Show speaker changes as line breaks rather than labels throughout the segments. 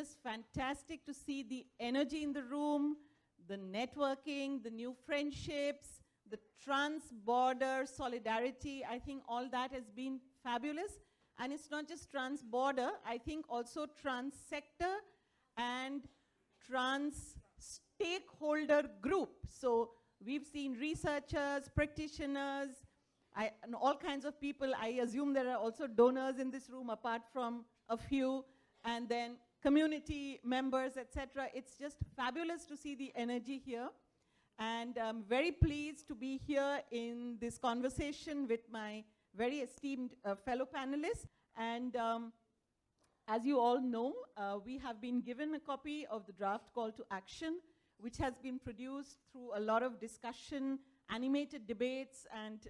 just fantastic to see the energy in the room, the networking, the new friendships, the trans-border solidarity. I think all that has been fabulous. And it's not just trans-border, I think also trans-sector and trans-stakeholder group. So we've seen researchers, practitioners, and all kinds of people. I assume there are also donors in this room apart from a few, and then community members, etc. It's just fabulous to see the energy here. And I'm very pleased to be here in this conversation with my very esteemed fellow panelists. And as you all know, we have been given a copy of the draft call to action, which has been produced through a lot of discussion, animated debates, and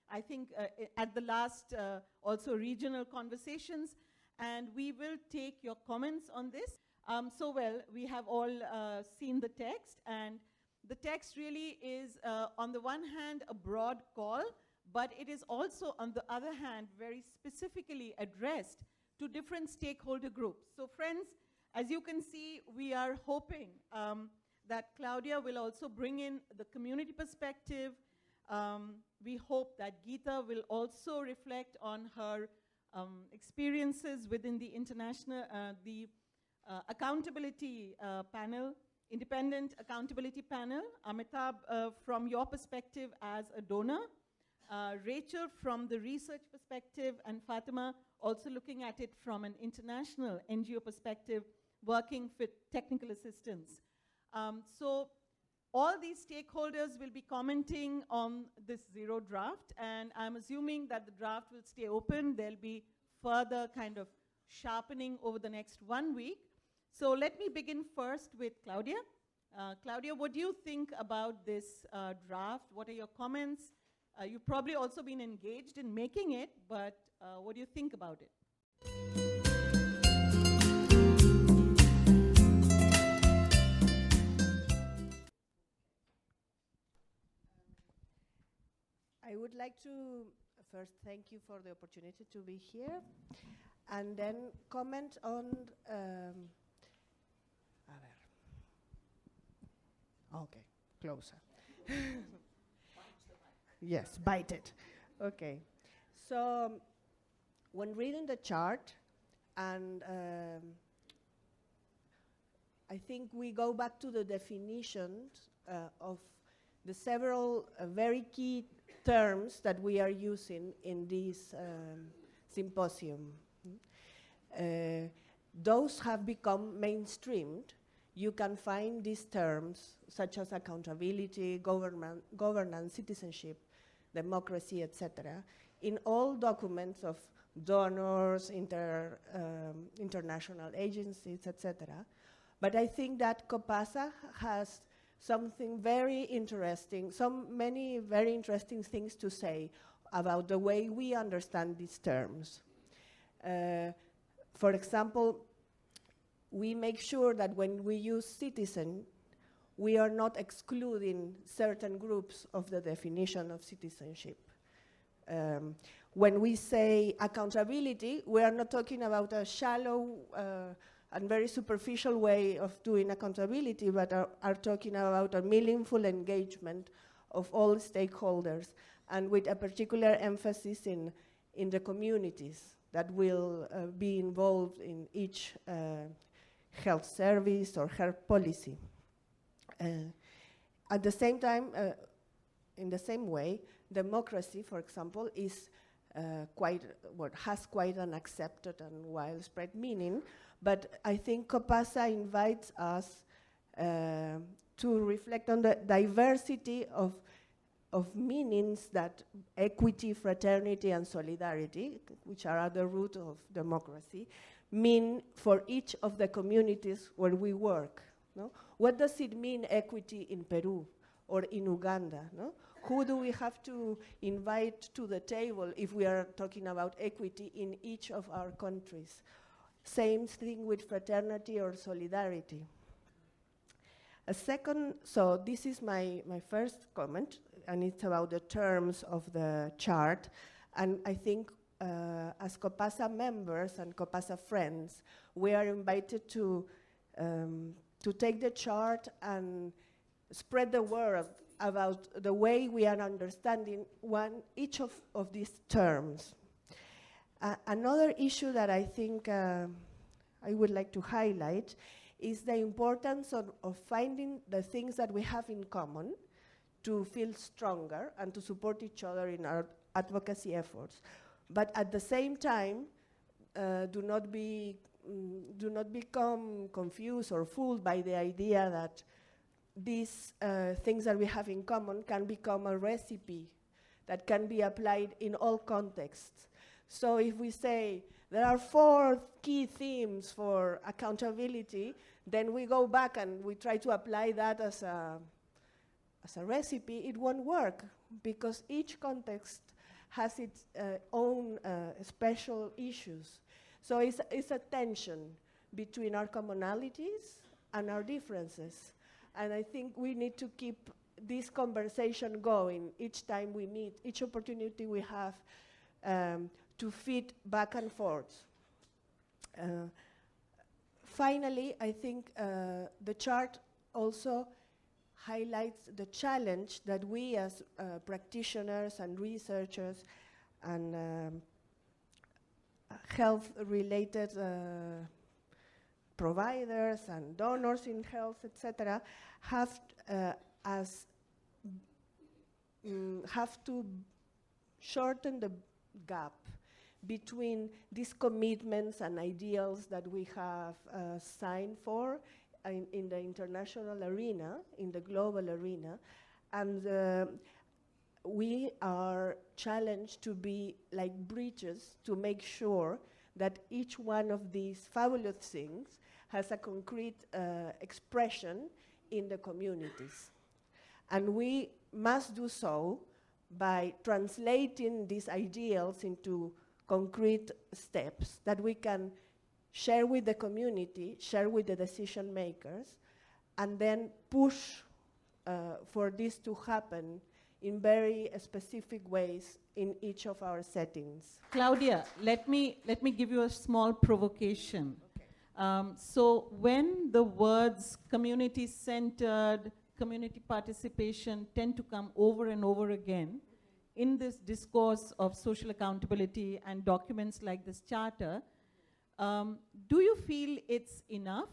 I think at the last also regional conversations. And we will take your comments on this. We have all seen the text, and the text really is, on the one hand, a broad call, but it is also, on the other hand, very specifically addressed to different stakeholder groups. So friends, as you can see, we are hoping that Claudia will also bring in the community perspective. We hope that Geeta will also reflect on her experiences within the international, accountability panel, independent accountability panel. Amitabh, from your perspective as a donor, Rachel from the research perspective, and Fatima also looking at it from an international NGO perspective, working with technical assistance. So all these stakeholders will be commenting on this zero draft, and I'm assuming that the draft will stay open. There'll be further kind of sharpening over the next 1 week. So let me begin first with Claudia. Claudia, what do you think about this draft? What are your comments? You've probably also been engaged in making it, but what do you think about it?
I would like to first thank you for the opportunity to be here, and then comment on okay, closer. Yes, bite it. Okay. So when reading the chart, and I think we go back to the definitions of the several very key terms that we are using in this symposium. Those have become mainstreamed. You can find these terms such as accountability, governance, citizenship, democracy, etc., in all documents of donors, international agencies, etc. But I think that COPASA has something very interesting, many very interesting things to say about the way we understand these terms. For example, we make sure that when we use citizen, we are not excluding certain groups of the definition of citizenship. When we say accountability, we are not talking about a shallow and very superficial way of doing accountability, but are talking about a meaningful engagement of all stakeholders, and with a particular emphasis in the communities that will be involved in each health service or health policy. At the same time, in the same way, democracy, for example, is has quite an accepted and widespread meaning, but I think COPASA invites us to reflect on the diversity of meanings that equity, fraternity, and solidarity, which are at the root of democracy, mean for each of the communities where we work. No? What does it mean, equity in Peru or in Uganda? No? Who do we have to invite to the table if we are talking about equity in each of our countries? Same thing with fraternity or solidarity. A second, so this is my first comment, and it's about the terms of the chart. And I think as COPASA members and COPASA friends, we are invited to take the chart and spread the word about the way we are understanding each of these terms. Another issue that I think I would like to highlight is the importance of finding the things that we have in common to feel stronger and to support each other in our advocacy efforts. But at the same time, do not become confused or fooled by the idea that these things that we have in common can become a recipe that can be applied in all contexts. So if we say there are 4 key themes for accountability, then we go back and we try to apply that as a recipe, it won't work because each context has its own special issues. So it's a tension between our commonalities and our differences. And I think we need to keep this conversation going each time we meet, each opportunity we have to feed back and forth. Finally, I think the chart also highlights the challenge that we as practitioners and researchers and health-related providers and donors in health, etc., have to shorten the gap between these commitments and ideals that we have signed for in the international arena, in the global arena, and we are challenged to be like bridges to make sure that each one of these fabulous things has a concrete expression in the communities. And we must do so by translating these ideals into concrete steps that we can share with the community, share with the decision makers, and then push for this to happen in very specific ways in each of our settings.
Claudia, let me give you a small provocation. Okay. So when the words community-centered, community participation tend to come over and over again in this discourse of social accountability and documents like this charter, do you feel it's enough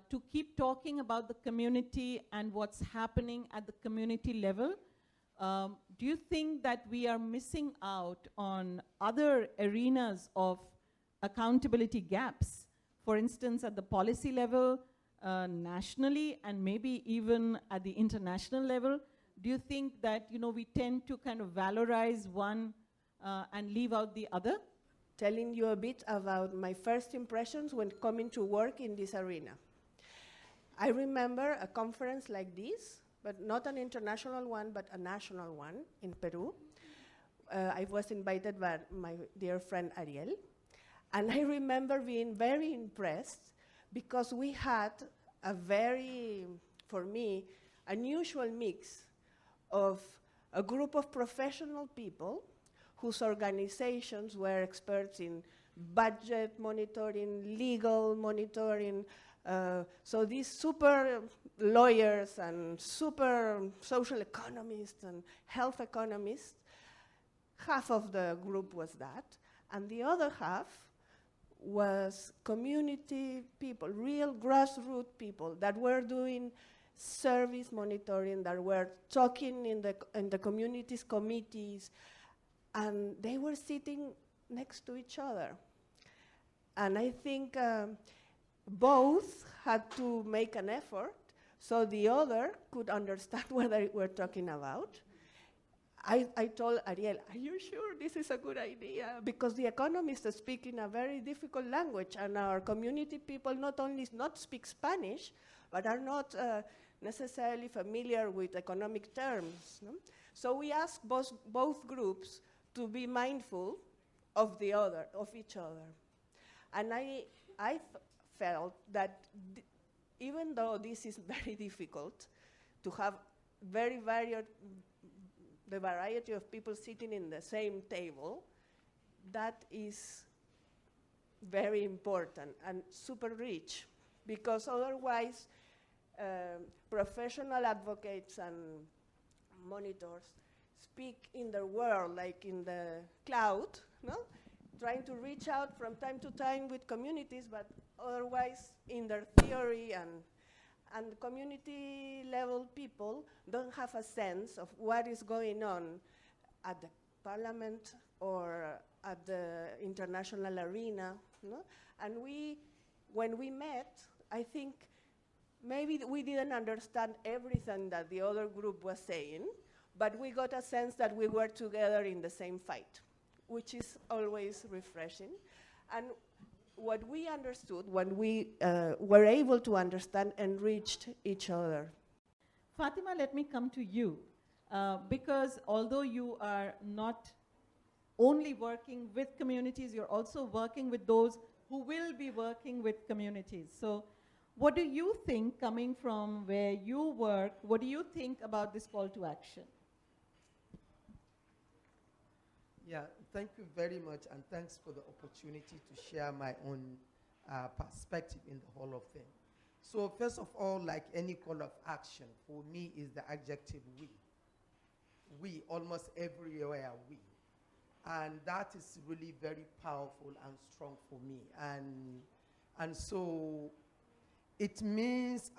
to keep talking about the community and what's happening at the community level? Do you think that we are missing out on other arenas of accountability gaps? For instance, at the policy level, nationally, and maybe even at the international level? Do you think that we tend to kind of valorize one and leave out the other?
Telling you a bit about my first impressions when coming to work in this arena. I remember a conference like this, but not an international one, but a national one in Peru. I was invited by my dear friend Ariel. And I remember being very impressed because we had a very, for me, unusual mix of a group of professional people whose organizations were experts in budget monitoring, legal monitoring. So these super lawyers and super social economists and health economists, half of the group was that, and the other half was community people, real grassroots people that were doing service monitoring, that were talking in the communities committees, and they were sitting next to each other. And I think both had to make an effort so the other could understand what they were talking about. I told Ariel, are you sure this is a good idea? Because the economists speak in a very difficult language, and our community people not only not speak Spanish, but are not necessarily familiar with economic terms. No? So we asked both groups to be mindful of the other, of each other. And I felt that even though this is very difficult to have the variety of people sitting in the same table, that is very important and super rich, because otherwise professional advocates and monitors speak in the world like in the cloud, no? Trying to reach out from time to time with communities, but otherwise in their theory, and community level people don't have a sense of what is going on at the parliament or at the international arena, no? And when we met, I think maybe we didn't understand everything that the other group was saying, but we got a sense that we were together in the same fight, which is always refreshing. And what we understood when we were able to understand and reached each other.
Fatima, let me come to you, because although you are not only working with communities, you're also working with those who will be working with communities. So what do you think, coming from where you work, what do you think about this call to action?
Yeah, thank you very much, and thanks for the opportunity to share my own perspective in the whole of thing. So first of all, like any call of action, for me is the adjective we. We, almost everywhere we. And that is really very powerful and strong for me. And so it means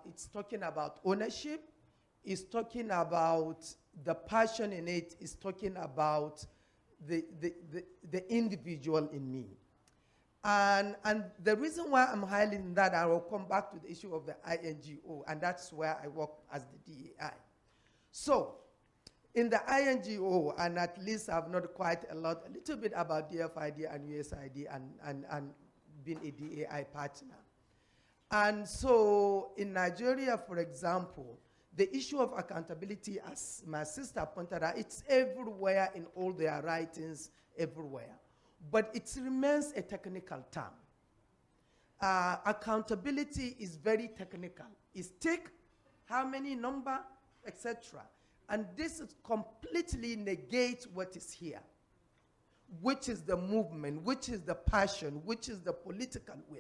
it's talking about ownership, it's talking about the passion in it, it's talking about the individual in me. And the reason why I'm highlighting that, I will come back to the issue of the INGO, and that's where I work as the DAI. So, in the INGO, and at least I've not quite a little bit about DFID and USID and being a DAI partner. And so, in Nigeria, for example, the issue of accountability, as my sister pointed out, it's everywhere in all their writings, everywhere. But it remains a technical term. Accountability is very technical. It's take, how many number, etc. And this is completely negates what is here, which is the movement, which is the passion, which is the political will.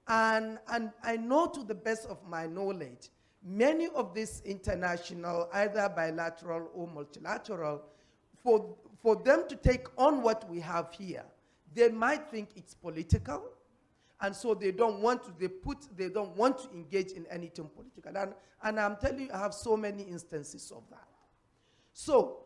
And I know, to the best of my knowledge, many of these international, either bilateral or multilateral, for them to take on what we have here, they might think it's political, and so they don't want to engage in anything political. And I'm telling you, I have so many instances of that. So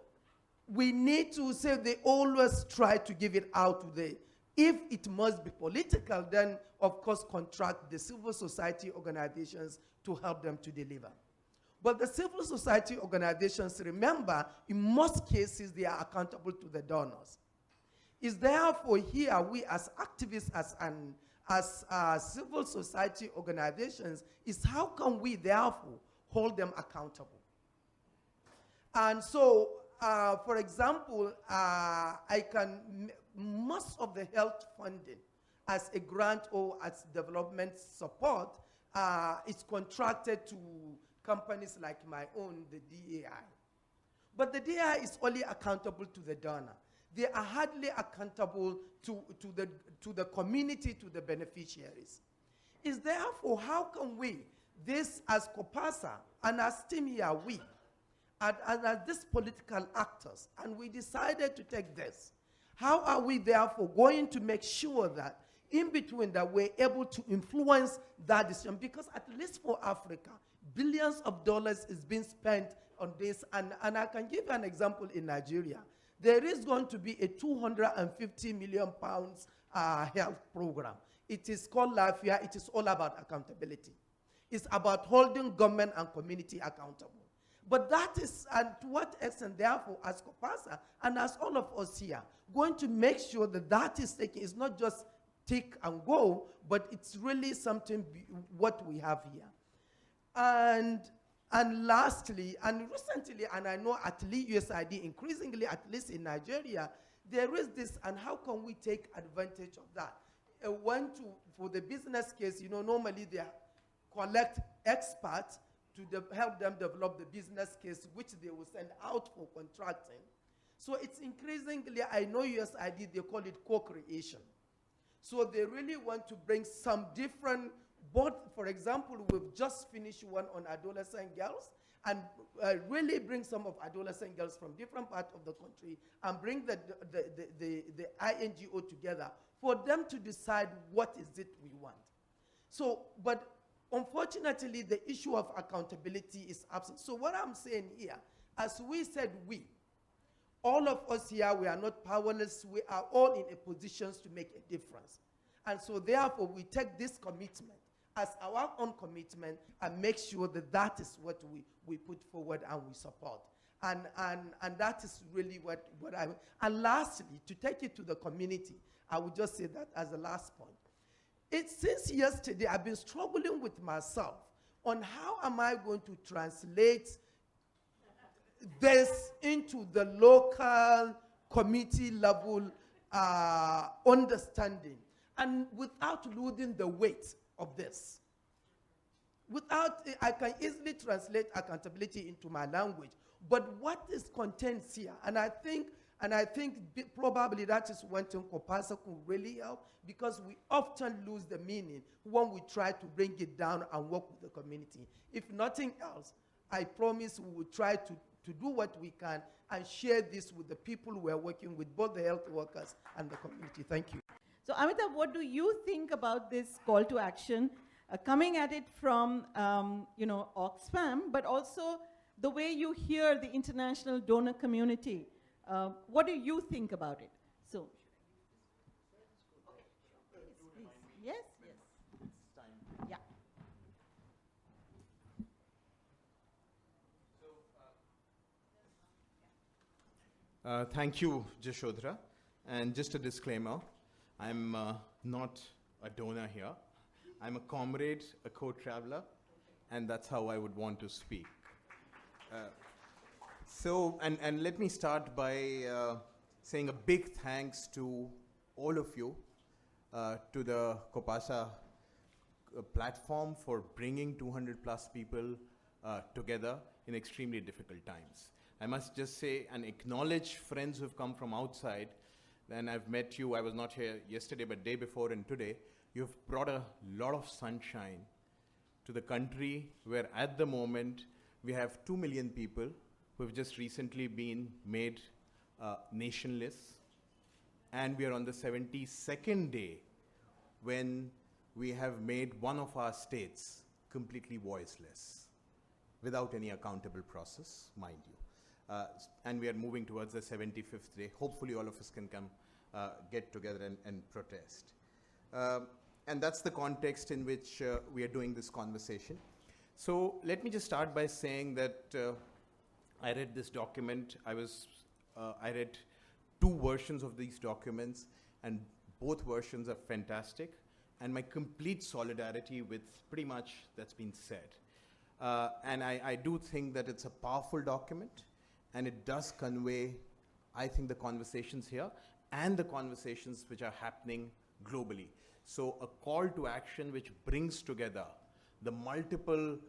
we need to say, they always try to give it out to the, if it must be political, then of course contract the civil society organizations to help them to deliver. But the civil society organizations, remember, in most cases, they are accountable to the donors. It's therefore here, we as activists, as civil society organizations, is how can we therefore hold them accountable? And so, for example, most of the health funding as a grant or as development support is contracted to companies like my own, the DAI. But the DAI is only accountable to the donor. They are hardly accountable to the community, to the beneficiaries. Is therefore, how can we, this as COPASA, and as team here, we, and as these political actors, and we decided to take this, how are we therefore going to make sure that in between that we're able to influence that decision? Because at least for Africa, billions of dollars is being spent on this, and I can give an example in Nigeria. There is going to be a 250 million pounds health program. It is called Lafia. It is all about accountability. It's about holding government and community accountable. But that is, and to what extent, therefore, as COPASA and as all of us here, going to make sure that that is taken, is not just take and go, but it's really something what we have here. And lastly, and recently, and I know at least USID increasingly, at least in Nigeria, there is this, and how can we take advantage of that? For the business case, normally they collect experts to help them develop the business case, which they will send out for contracting. So it's increasingly, I know USID, they call it co-creation. So they really want to bring some different, for example, we've just finished one on adolescent girls, and really bring some of adolescent girls from different parts of the country and bring the INGO together for them to decide what is it we want. So, but unfortunately, the issue of accountability is absent. So what I'm saying here, as we said, all of us here, we are not powerless. We are all in a position to make a difference. And so therefore, we take this commitment as our own commitment and make sure that that is what we put forward and we support. And that is really what and lastly, to take it to the community, I would just say that as a last point. Since yesterday, I've been struggling with myself on how am I going to translate this into the local community level understanding, and without losing the weight of this. I can easily translate accountability into my language, but what is contained here, and I think probably that is one thing COPASA could really help, because we often lose the meaning when we try to bring it down and work with the community. If nothing else, I promise we will try to do what we can and share this with the people we are working with, both the health workers and the community. Thank you.
So Amitabh, what do you think about this call to action, coming at it from, Oxfam, but also the way you hear the international donor community? What do you think about it? So, yes, yes.
It's time.
Yeah.
Thank you, Jashodhara. And just a disclaimer, I'm not a donor here. I'm a comrade, a co-traveler, and that's how I would want to speak. And let me start by saying a big thanks to all of you, to the COPASA platform for bringing 200 plus people together in extremely difficult times. I must just say and acknowledge friends who've come from outside. And I've met you, I was not here yesterday, but day before and today. You've brought a lot of sunshine to the country where at the moment we have 2 million people who have just recently been made nationless. And we are on the 72nd day when we have made one of our states completely voiceless without any accountable process, mind you. And we are moving towards the 75th day. Hopefully all of us can come get together and protest. And that's the context in which we are doing this conversation. So let me just start by saying that I read this document. I read 2 versions of these documents, and both versions are fantastic. And my complete solidarity with pretty much that's been said. And I do think that it's a powerful document, and it does convey, I think, the conversations here and the conversations which are happening globally. So a call to action which brings together the multiple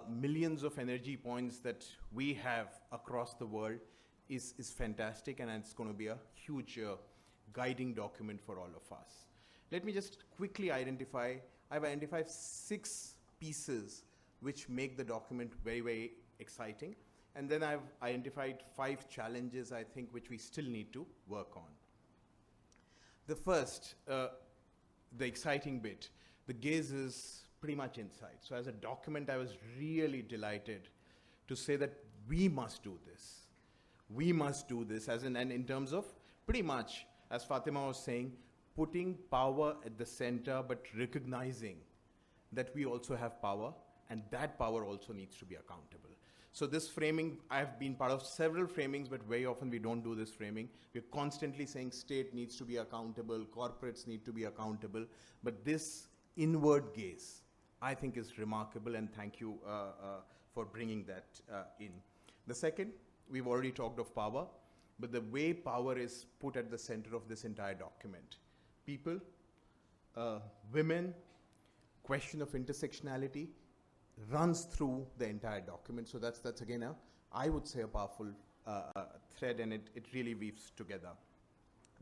millions of energy points that we have across the world is fantastic, and it's going to be a huge guiding document for all of us. Let me just quickly identify. I've identified 6 pieces which make the document very, very exciting. And then I've identified 5 challenges, I think, which we still need to work on. The first, the exciting bit, the gaze is pretty much inside. So as a document, I was really delighted to say that we must do this. We must do this, and in terms of pretty much, as Fatima was saying, putting power at the center, but recognizing that we also have power, and that power also needs to be accountable. So this framing, I've been part of several framings, but very often we don't do this framing. We're constantly saying state needs to be accountable, corporates need to be accountable, but this inward gaze, I think, is remarkable, and thank you for bringing that in. The second, we've already talked of power, but the way power is put at the center of this entire document. People, women, question of intersectionality, runs through the entire document. So that's again, I would say, a powerful thread, and it really weaves together.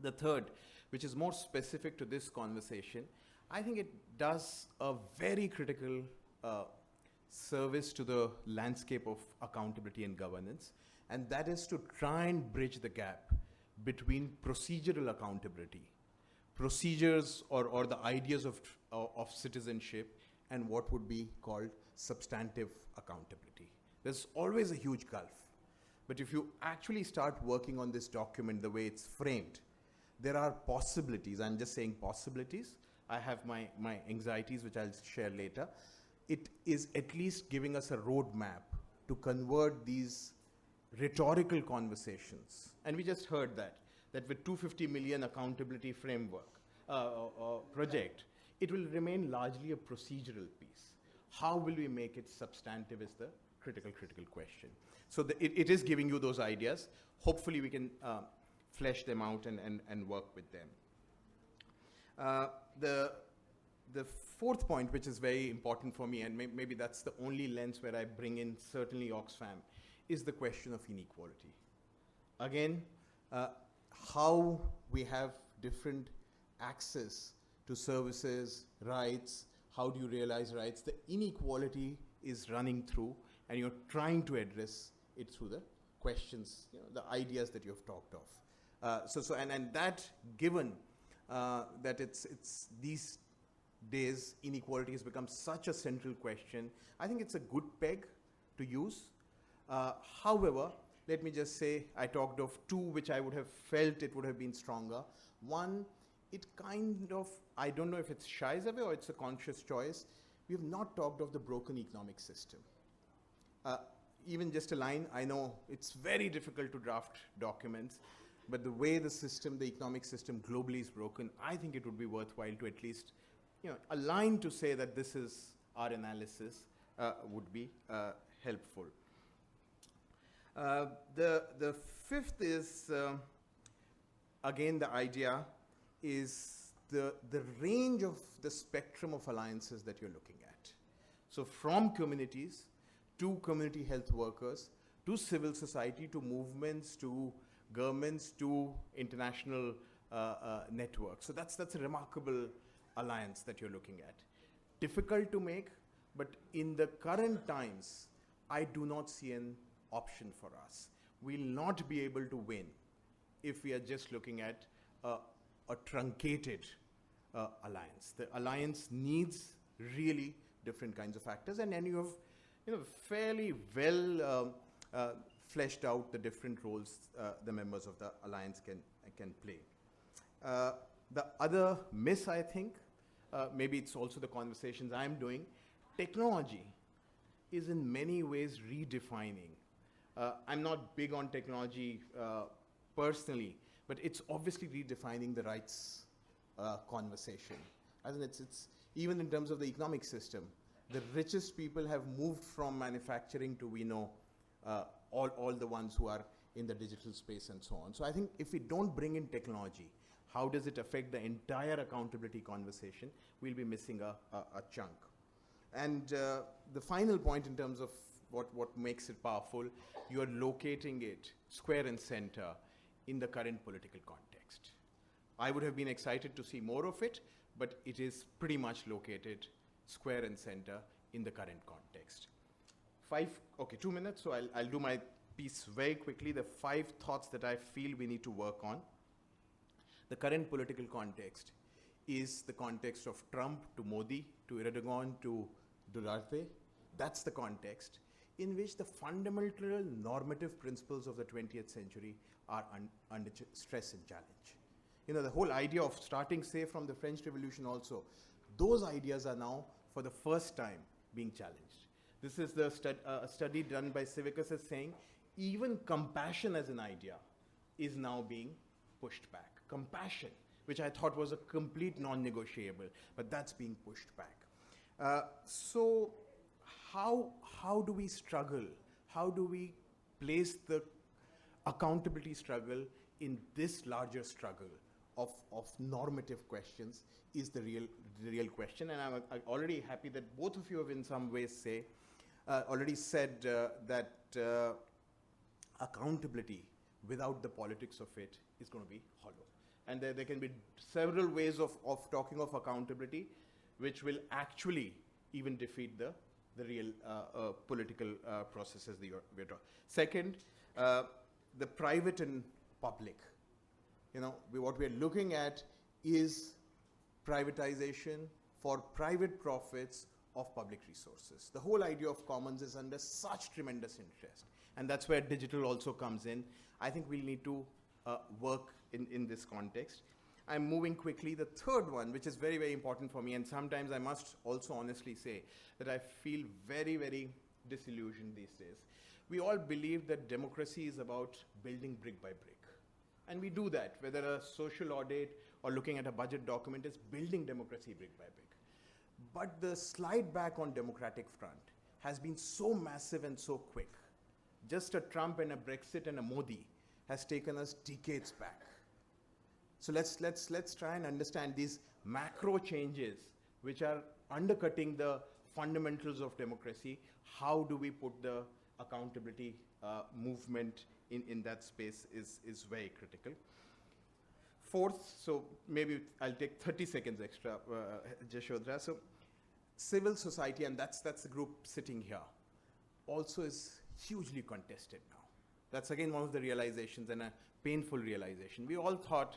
The third, which is more specific to this conversation, I think it does a very critical service to the landscape of accountability and governance, and that is to try and bridge the gap between procedural accountability, procedures or the ideas of citizenship, and what would be called substantive accountability. There's always a huge gulf. But if you actually start working on this document the way it's framed, there are possibilities. I'm just saying possibilities. I have my anxieties, which I'll share later. It is at least giving us a roadmap to convert these rhetorical conversations. And we just heard that with 250 million accountability framework project, it will remain largely a procedural piece. How will we make it substantive is the critical question. So it is giving you those ideas. Hopefully we can flesh them out and work with them. The fourth point, which is very important for me, and maybe that's the only lens where I bring in certainly Oxfam, is the question of inequality. Again, how we have different access to services, rights, how do you realize rights? The inequality is running through, and you're trying to address it through the questions, the ideas that you've talked of. And that, given that it's these days inequality has become such a central question, I think it's a good peg to use. However, let me just say, I talked of two which I would have felt it would have been stronger. One, it kind of, I don't know if it's shies away or it's a conscious choice, we have not talked of the broken economic system. Even just a line, I know it's very difficult to draft documents, but the way the system, the economic system globally is broken, I think it would be worthwhile to at least, a line to say that this is our analysis would be helpful. The fifth is, again, the idea is the range of the spectrum of alliances that you're looking at. So from communities to community health workers, to civil society, to movements, to governments, to international networks. So that's a remarkable alliance that you're looking at. Difficult to make, but in the current times, I do not see an option for us. We'll not be able to win if we are just looking at a truncated alliance. The alliance needs really different kinds of actors, and then you have fairly well fleshed out the different roles the members of the alliance can play. The other miss, I think, maybe it's also the conversations I'm doing, technology is in many ways redefining. I'm not big on technology personally, but it's obviously redefining the rights conversation. As in it's even in terms of the economic system, the richest people have moved from manufacturing to, we know, all the ones who are in the digital space and so on. So I think if we don't bring in technology, how does it affect the entire accountability conversation? We'll be missing a chunk. And the final point in terms of what makes it powerful, you're locating it square and center in the current political context. I would have been excited to see more of it, but it is pretty much located square and center in the current context. 2 minutes, so I'll do my piece very quickly. The 5 thoughts that I feel we need to work on. The current political context is the context of Trump to Modi to Erdogan to Duterte. That's the context in which the fundamental normative principles of the 20th century are under stress and challenge. The whole idea of starting, say, from the French Revolution also, those ideas are now, for the first time, being challenged. This is the study done by Civicus as saying, even compassion as an idea is now being pushed back. Compassion, which I thought was a complete non-negotiable, but that's being pushed back. So how do we struggle? How do we place the accountability struggle in this larger struggle of normative questions is the real question. And I'm already happy that both of you have in some ways already said that accountability without the politics of it is going to be hollow. And there can be several ways of talking of accountability which will actually even defeat the real political processes that we're talking. Second, the private and public. What we're looking at is privatization for private profits of public resources. The whole idea of commons is under such tremendous interest, and that's where digital also comes in. I think we'll need to work in this context. I'm moving quickly. The third one, which is very, very important for me, and sometimes I must also honestly say that I feel very, very disillusioned these days. We all believe that democracy is about building brick by brick. And we do that, whether a social audit or looking at a budget document is building democracy brick by brick. But the slide back on democratic front has been so massive and so quick. Just a Trump and a Brexit and a Modi has taken us decades back. So let's try and understand these macro changes which are undercutting the fundamentals of democracy. How do we put the accountability movement in that space is very critical. Fourth, so maybe I'll take 30 seconds extra, Jashodhara. So civil society, and that's the group sitting here, also is hugely contested now. That's again one of the realizations, and a painful realization. We all thought,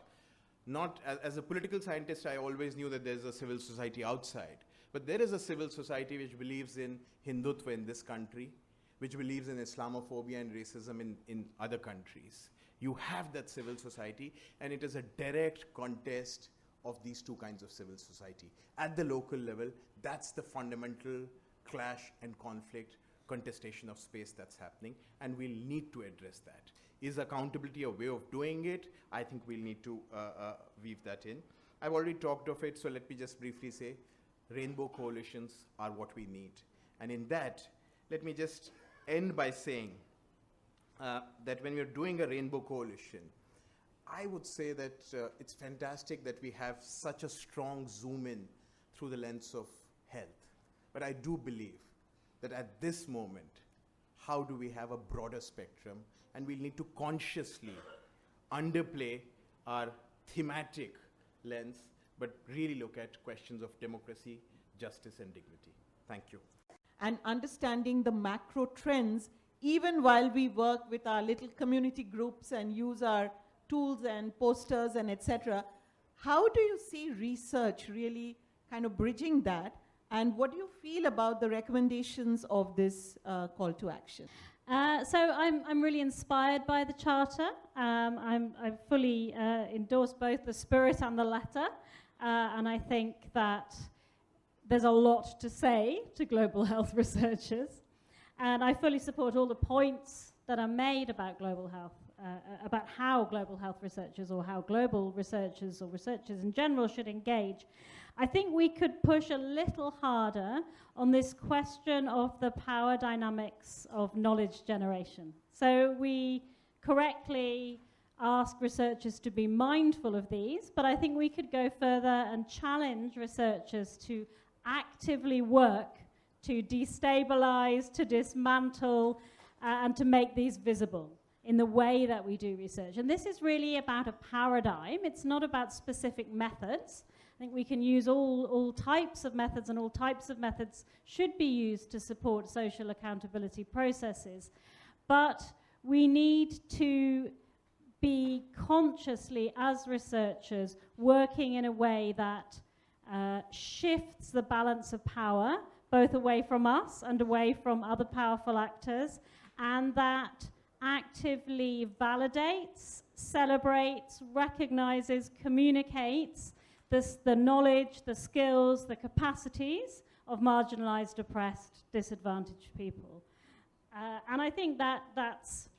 not as a political scientist, I always knew that there's a civil society outside, but there is a civil society which believes in Hindutva in this country, which believes in Islamophobia and racism in other countries. You have that civil society, and it is a direct contest of these two kinds of civil society. At the local level, that's the fundamental clash and conflict, contestation of space that's happening, and we'll need to address that. Is accountability a way of doing it? I think we'll need to weave that in. I've already talked of it, so let me just briefly say, rainbow coalitions are what we need. And in that, let me just end by saying that when we're doing a rainbow coalition, I would say that it's fantastic that we have such a strong zoom in through the lens of health. But I do believe that at this moment, how do we have a broader spectrum? And we'll need to consciously underplay our thematic lens, but really look at questions of democracy, justice, and dignity. Thank you.
And understanding the macro trends, even while we work with our little community groups and use our tools and posters and etc. How do you see research really kind of bridging that? And what do you feel about the recommendations of this call to action?
So I'm really inspired by the Charter. I fully endorse both the spirit and the letter. And I think that there's a lot to say to global health researchers. And I fully support all the points that are made about global health, about how global health researchers or how global researchers or researchers in general should engage. I think we could push a little harder on this question of the power dynamics of knowledge generation. So we correctly ask researchers to be mindful of these, but I think we could go further and challenge researchers to actively work to destabilize, to dismantle, and to make these visible in the way that we do research. And this is really about a paradigm. It's not about specific methods. I think we can use all types of methods, and all types of methods should be used to support social accountability processes. But we need to be consciously, as researchers, working in a way that shifts the balance of power, both away from us and away from other powerful actors, and that actively validates, celebrates, recognizes, communicates the knowledge, the skills, the capacities of marginalized, oppressed, disadvantaged people. And I think that's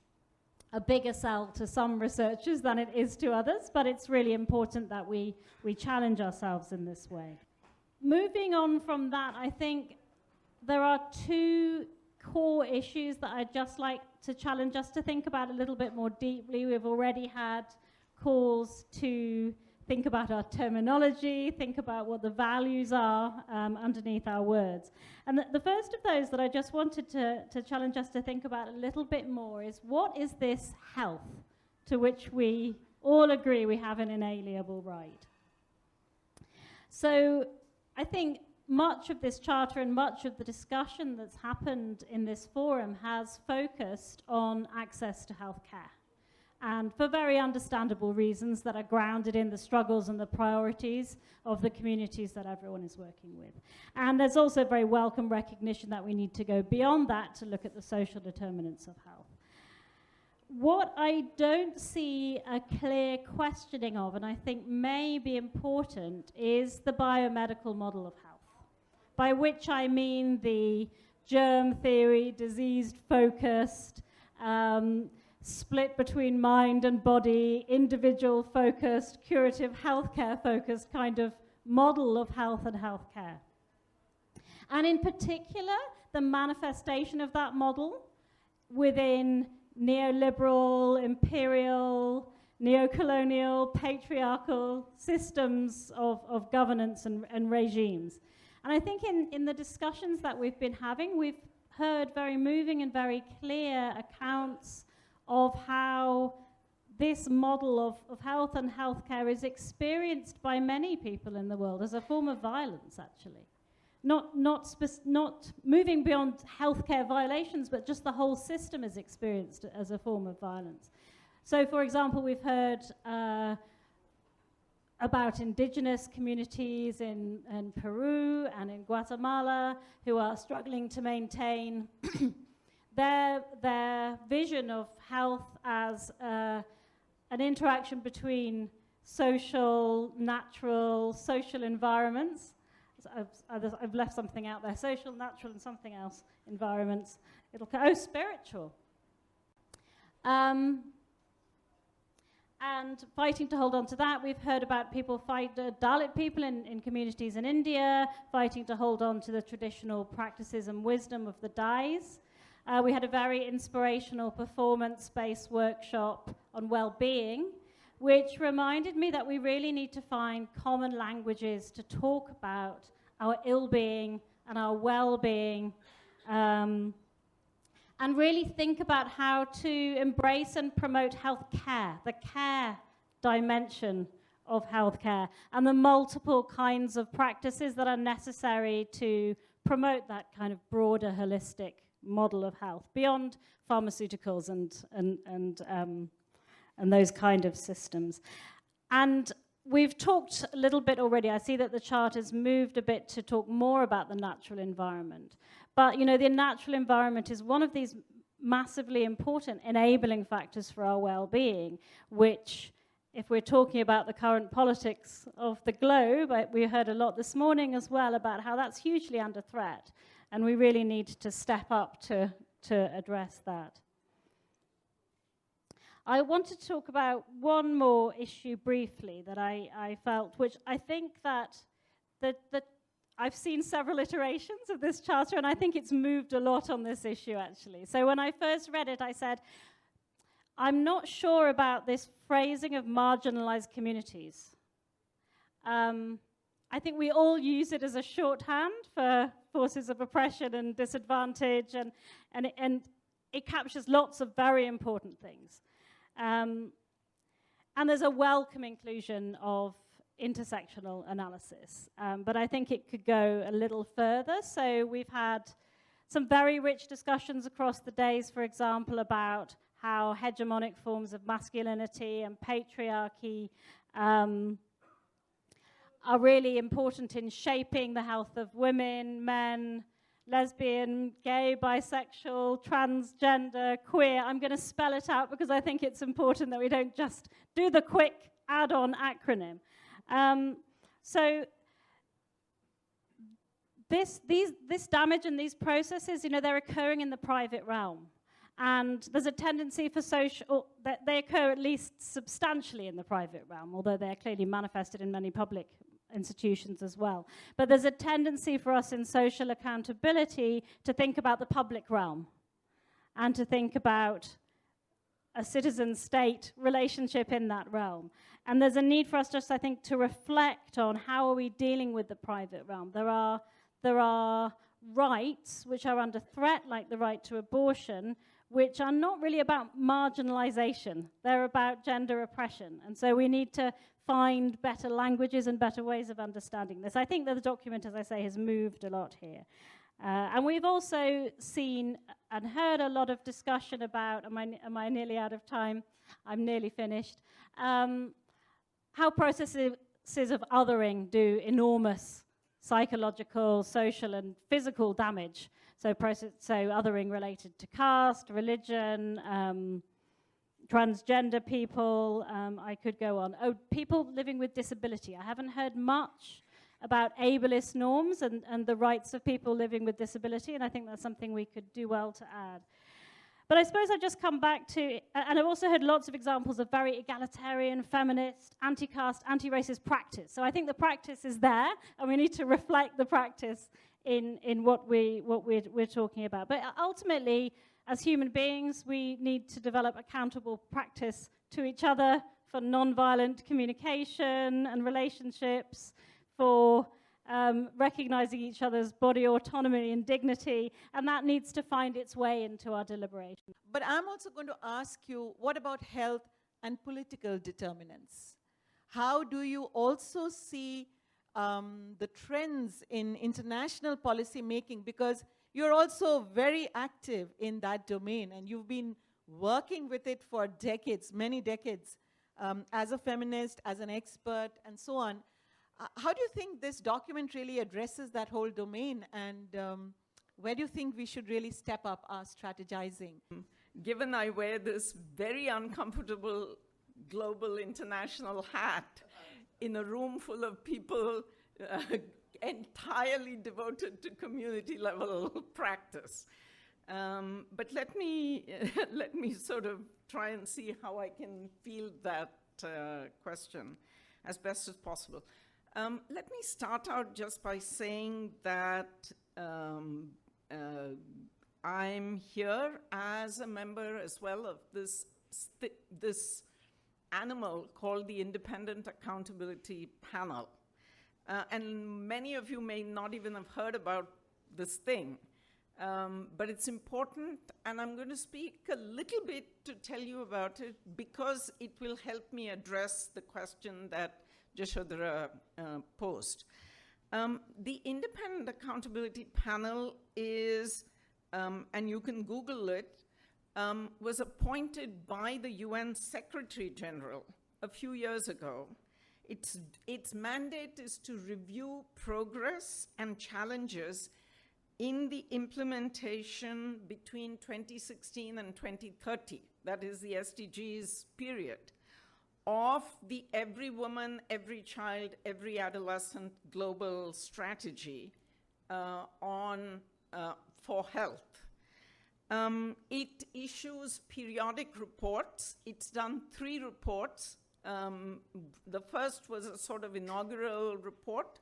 a bigger sell to some researchers than it is to others, but it's really important that we challenge ourselves in this way. Moving on from that, I think there are two core issues that I'd just like to challenge us to think about a little bit more deeply. We've already had calls to think about our terminology, think about what the values are underneath our words. And the first of those that I just wanted to challenge us to think about a little bit more is, what is this health to which we all agree we have an inalienable right? So I think much of this charter and much of the discussion that's happened in this forum has focused on access to healthcare, and for very understandable reasons that are grounded in the struggles and the priorities of the communities that everyone is working with. And there's also very welcome recognition that we need to go beyond that to look at the social determinants of health. What I don't see a clear questioning of, and I think may be important, is the biomedical model of health, by which I mean the germ theory, disease-focused, split between mind and body, individual-focused, curative healthcare-focused kind of model of health and healthcare. And in particular, the manifestation of that model within neoliberal, imperial, neo-colonial, patriarchal systems of governance and regimes. And I think in the discussions that we've been having, we've heard very moving and very clear accounts of how this model of health and healthcare is experienced by many people in the world as a form of violence, actually. Not moving beyond healthcare violations, but just the whole system is experienced as a form of violence. So, for example, we've heard about indigenous communities in Peru and in Guatemala who are struggling to maintain their vision of health as an interaction between social, natural, social environments. So I've left something out there. Social, natural, and something else environments. Spiritual. And fighting to hold on to that. We've heard about people Dalit people in communities in India, fighting to hold on to the traditional practices and wisdom of the Dais. We had a very inspirational performance-based workshop on well-being, which reminded me that we really need to find common languages to talk about our ill-being and our well-being, and really think about how to embrace and promote health care, the care dimension of healthcare, and the multiple kinds of practices that are necessary to promote that kind of broader, holistic model of health beyond pharmaceuticals and those kind of systems. And we've talked a little bit already. I see that the chart has moved a bit to talk more about the natural environment. But, you know, the natural environment is one of these massively important enabling factors for our well-being, which, if we're talking about the current politics of the globe, we heard a lot this morning as well about how that's hugely under threat. And we really need to step up to address that. I want to talk about one more issue briefly that I felt, which I think that I've seen several iterations of this charter, and I think it's moved a lot on this issue, actually. So when I first read it, I said, I'm not sure about this phrasing of marginalized communities. I think we all use it as a shorthand for forces of oppression and disadvantage, and it captures lots of very important things. And there's a welcome inclusion of intersectional analysis, but I think it could go a little further. So we've had some very rich discussions across the days, for example, about how hegemonic forms of masculinity and patriarchy are really important in shaping the health of women, men, lesbian, gay, bisexual, transgender, queer. I'm going to spell it out because I think it's important that we don't just do the quick add-on acronym. So this damage and these processes, you know, they're occurring in the private realm. And there's a tendency for social, that they occur at least substantially in the private realm, although they're clearly manifested in many public institutions as well. But there's a tendency for us in social accountability to think about the public realm and to think about a citizen-state relationship in that realm. And there's a need for us just, I think, to reflect on how are we dealing with the private realm. There are rights which are under threat, like the right to abortion, which are not really about marginalization. They're about gender oppression. And so we need to find better languages and better ways of understanding this. I think that the document, as I say, has moved a lot here. And we've also seen and heard a lot of discussion about, am I nearly out of time? I'm nearly finished. How processes of othering do enormous psychological, social, and physical damage. So othering related to caste, religion, transgender people, I could go on. Oh, people living with disability. I haven't heard much about ableist norms and the rights of people living with disability, and I think that's something we could do well to add. But I suppose I'd just come back to, and I've also heard lots of examples of very egalitarian, feminist, anti-caste, anti-racist practice. So I think the practice is there, and we need to reflect the practice in what we're talking about. But ultimately, as human beings, we need to develop accountable practice to each other for non-violent communication and relationships, for recognizing each other's body autonomy and dignity, and that needs to find its way into our deliberation.
But I'm also going to ask you, what about health and political determinants? How do you also see the trends in international policy making? Because you're also very active in that domain, and you've been working with it for decades, many decades, as a feminist, as an expert, and so on. How do you think this document really addresses that whole domain, and where do you think we should really step up our strategizing?
Given I wear this very uncomfortable global international hat in a room full of people entirely devoted to community level practice. But let me sort of try and see how I can field that question as best as possible. Let me start out just by saying that I'm here as a member as well of this animal called the Independent Accountability Panel. And many of you may not even have heard about this thing, but it's important, and I'm going to speak a little bit to tell you about it because it will help me address the question that Jashodhara posed. The Independent Accountability Panel is, and you can Google it, was appointed by the UN Secretary General a few years ago. Its mandate is to review progress and challenges in the implementation between 2016 and 2030, that is the SDGs period, of the Every Woman, Every Child, Every Adolescent global strategy for health. It issues periodic reports. It's done 3 reports. The first was a sort of inaugural report.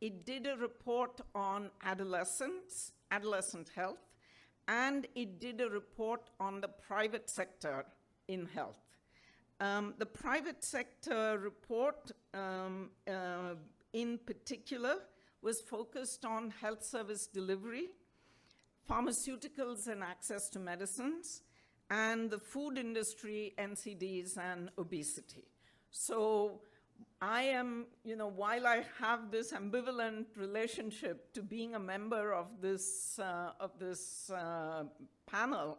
It did a report on adolescents, adolescent health, and it did a report on the private sector in health. The private sector report, in particular, was focused on health service delivery, pharmaceuticals and access to medicines, and the food industry, NCDs, and obesity. So I am, while I have this ambivalent relationship to being a member of this panel,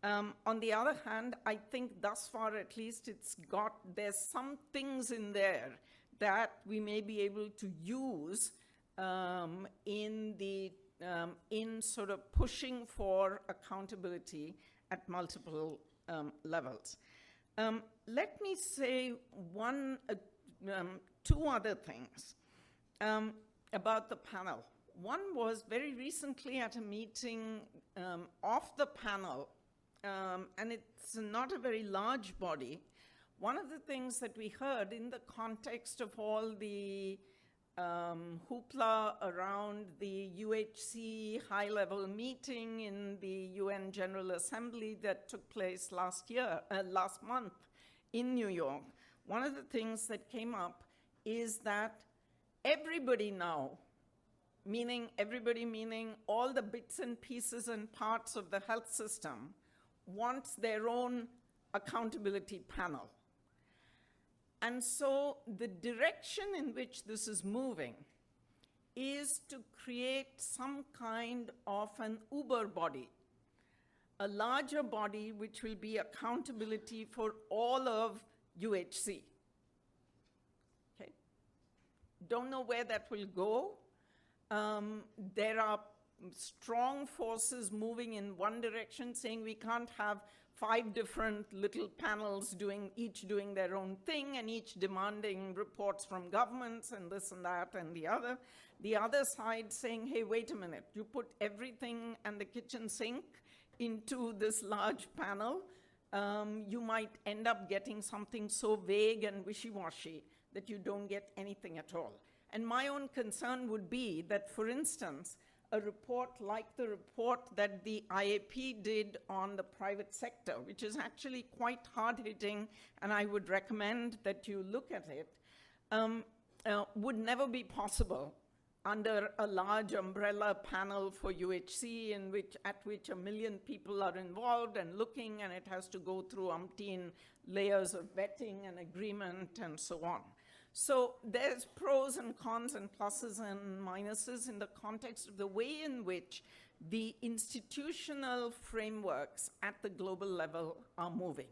on the other hand, I think thus far at least there's some things in there that we may be able to use in sort of pushing for accountability at multiple levels. Let me say two other things about the panel. One was very recently at a meeting of the panel, and it's not a very large body. One of the things that we heard in the context of all the hoopla around the UHC high-level meeting in the UN General Assembly that took place last month in New York one of the things that came up is that everybody now, meaning everybody, meaning all the bits and pieces and parts of the health system, wants their own accountability panel. And so the direction in which this is moving is to create some kind of an Uber body, a larger body which will be accountability for all of UHC. Okay? Don't know where that will go. There are strong forces moving in one direction, saying we can't have 5 different little panels each doing their own thing and each demanding reports from governments and this and that and the other. The other side saying, hey, wait a minute, you put everything and the kitchen sink into this large panel, you might end up getting something so vague and wishy-washy that you don't get anything at all. And my own concern would be that, for instance, a report like the report that the IAP did on the private sector, which is actually quite hard-hitting, and I would recommend that you look at it, would never be possible under a large umbrella panel for UHC at which 1 million people are involved and looking, and it has to go through umpteen layers of vetting and agreement and so on. So there's pros and cons and pluses and minuses in the context of the way in which the institutional frameworks at the global level are moving.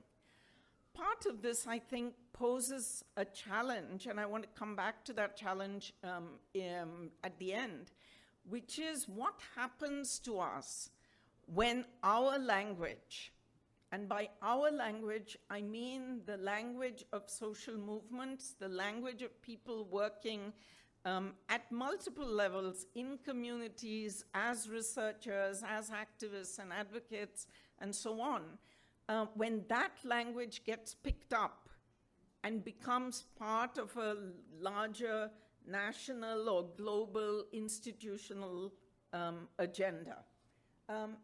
Part of this, I think, poses a challenge, and I want to come back to that challenge at the end, which is what happens to us when our language, and by our language, I mean the language of social movements, the language of people working at multiple levels in communities, as researchers, as activists and advocates, and so on, when that language gets picked up and becomes part of a larger national or global institutional agenda.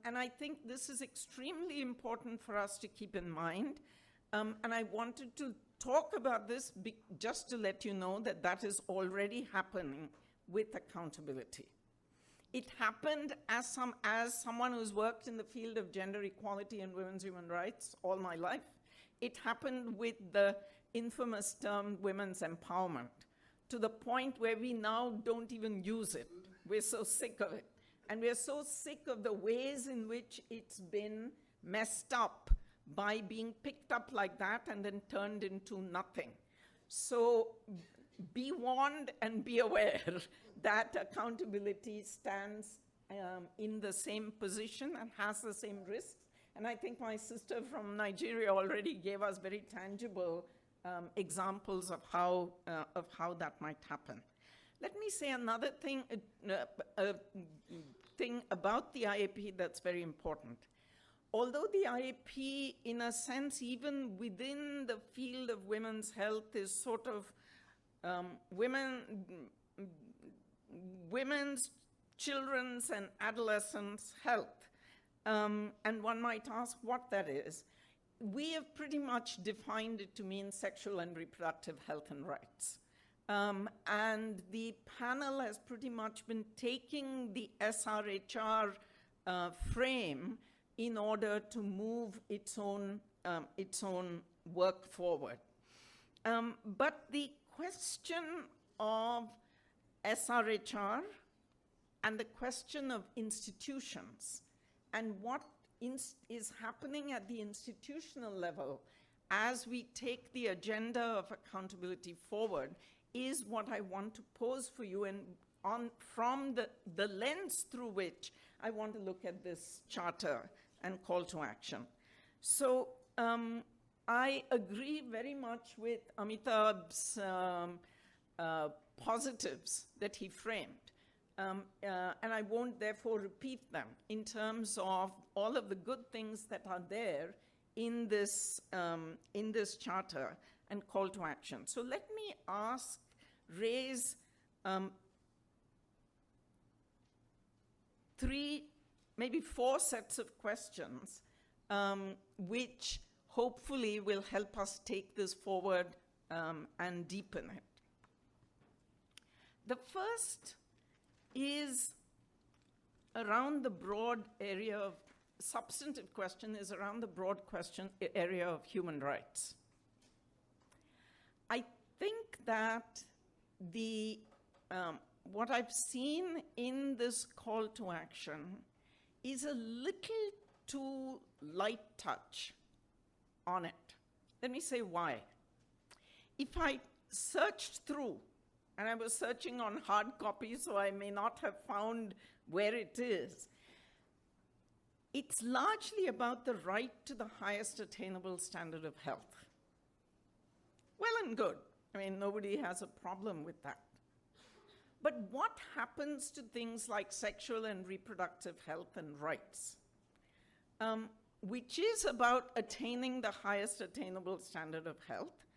And I think this is extremely important for us to keep in mind. And I wanted to talk about this just to let you know that that is already happening with accountability. It happened as someone who's worked in the field of gender equality and women's human rights all my life. It happened with the infamous term women's empowerment, to the point where we now don't even use it. We're so sick of it. And we're so sick of the ways in which it's been messed up by being picked up like that and then turned into nothing. So be warned and be aware that accountability stands in the same position and has the same risks. And I think my sister from Nigeria already gave us very tangible examples of how that might happen. Let me say another thing about the IAP that's very important. Although the IAP, in a sense, even within the field of women's health, is sort of women's, children's, and adolescents' health, and one might ask what that is. We have pretty much defined it to mean sexual and reproductive health and rights. And the panel has pretty much been taking the SRHR frame in order to move its own work forward. But the question of SRHR and the question of institutions and what is happening at the institutional level as we take the agenda of accountability forward is what I want to pose for you, and from the lens through which I want to look at this charter and call to action. So I agree very much with Amitabh's positives that he framed. And I won't therefore repeat them in terms of all of the good things that are there in this charter and call to action. So let me raise 3, maybe 4 sets of questions, which hopefully will help us take this forward and deepen it. The first is around the broad area of, substantive question is around the broad question, area of human rights. I think that what I've seen in this call to action is a little too light touch on it. Let me say why. If I searched through, and I was searching on hard copy, so I may not have found where it is, it's largely about the right to the highest attainable standard of health. Well and good. I mean, nobody has a problem with that. But what happens to things like sexual and reproductive health and rights, which is about attaining the highest attainable standard of health?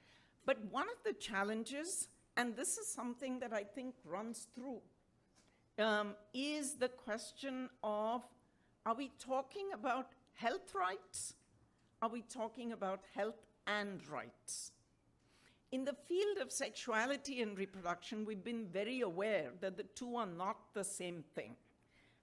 But one of the challenges, and this is something that I think runs through, is the question of, are we talking about health rights? Are we talking about health and rights? In the field of sexuality and reproduction, we've been very aware that the two are not the same thing.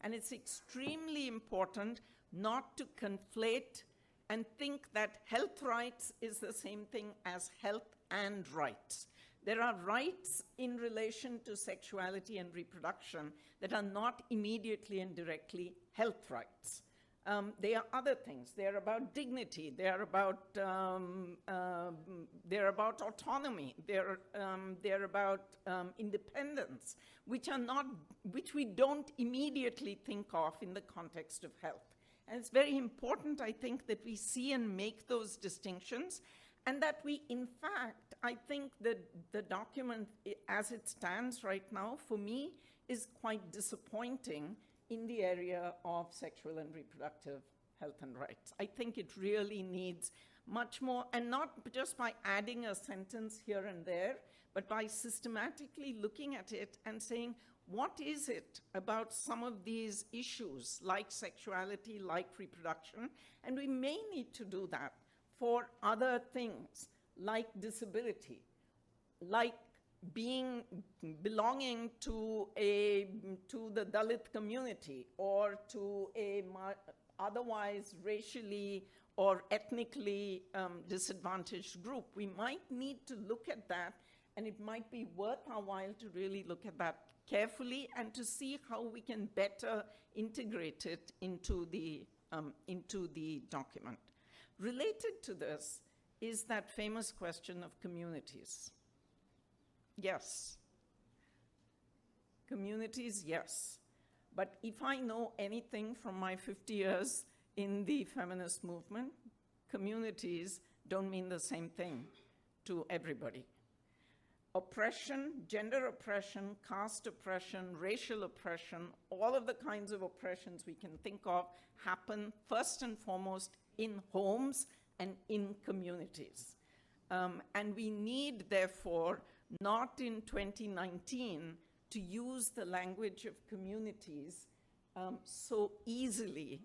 And it's extremely important not to conflate and think that health rights is the same thing as health and rights. There are rights in relation to sexuality and reproduction that are not immediately and directly health rights. They are other things. They are about dignity. They are about autonomy. They're about independence, which we don't immediately think of in the context of health. And it's very important, I think, that we see and make those distinctions, and that we, in fact, I think that the document, as it stands right now, for me, is quite disappointing in the area of sexual and reproductive health and rights. I think it really needs much more, and not just by adding a sentence here and there, but by systematically looking at it and saying, what is it about some of these issues, like sexuality, like reproduction? And we may need to do that for other things, like disability, like belonging to the Dalit community, or to a otherwise racially or ethnically disadvantaged group. We might need to look at that, and it might be worth our while to really look at that carefully and to see how we can better integrate it into the document. Related to this is that famous question of communities. Yes. Communities, yes. But if I know anything from my 50 years in the feminist movement, communities don't mean the same thing to everybody. Oppression, gender oppression, caste oppression, racial oppression, all of the kinds of oppressions we can think of happen first and foremost in homes and in communities. And we need, therefore, not in 2019 to use the language of communities so easily